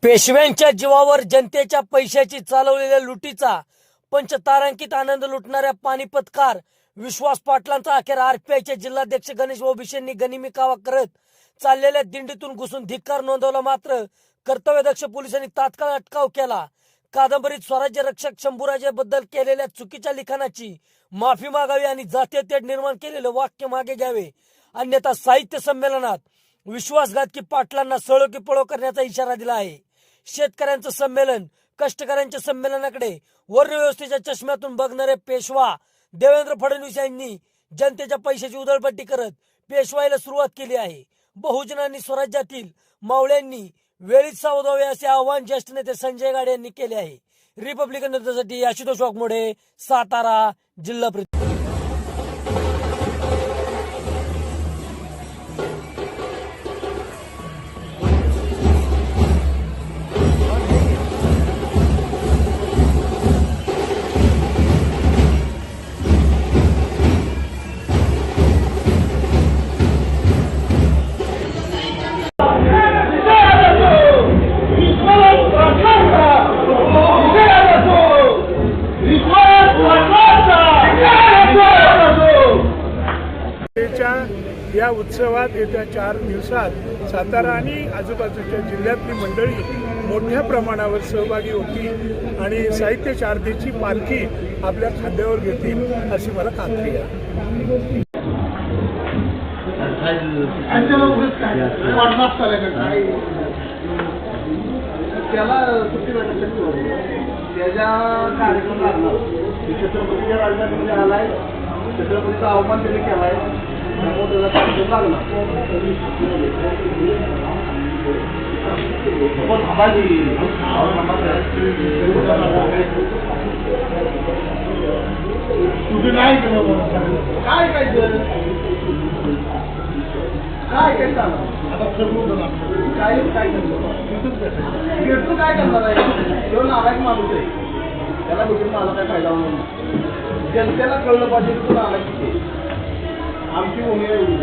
पेशव्यांच्या जीवावर जनतेच्या पैशाची चालवलेल्या लुटीचा पंचतारांकित आनंद लुटणाऱ्या पानिपतकार विश्वास पाटलांचा अखेर आरपीआयचे जिल्हाध्यक्ष गणेश ओबिशेंनी गनिमी कावा करत चाललेल्या दिंडीतून घुसून धिक्कार नोंदवला। मात्र कर्तव्यदक्ष पोलिसांनी तात्काळ अटकाव केला। कादंबरीत स्वराज्य रक्षक शंभूराजे बद्दल केलेल्या चुकीच्या लिखाणाची माफी मागावी आणि जातीय तेढ निर्माण केलेलं वाक्य मागे घ्यावे, अन्यथा साहित्य संमेलनात विश्वासघातकी पाटलांना सळो की पळो करण्याचा इशारा दिला आहे। शेतकऱ्यांचं संमेलन कष्टकऱ्यांच्या संमेलनाकडे वर्ण व्यवस्थेच्या चष्म्यातून बघणारे पेशवा देवेंद्र फडणवीस यांनी जनतेच्या पैशाची उधळपट्टी करत पेशवाईला सुरुवात केली आहे। बहुजनांनी स्वराज्यातील मावळ्यांनी वेळीच सावध व्हावे असे आवाहन ज्येष्ठ नेते संजय गाडे यांनी केले आहे। रिपब्लिकन न्यूजसाठी आशुतोष वाघमोडे, सातारा जिल्हा प्रतिनिधी। या उत्सवात येत्या 4 दिवसात सातारा आणि आजूबाजूच्या जिल्ह्यातली मंडळी मोठ्या प्रमाणावर सहभागी होतील आणि साहित्य चारदेची पालखी आपल्या खांद्यावर घेतील अशी मला खात्री आहे। छत्रपतीचा अवमान त्यांनी केलाय, त्यामुळे त्याचा लागला तुम्ही नाही केलं काय काय काय काय आता काय काय करतो काय करणार आहे? तो नालायक माणूस आहे, त्याला भेटून मला काय फायदा होणार नाही। जनतेला कळलं पाहिजे की तो नालायक किती आमची भूमिका एवढी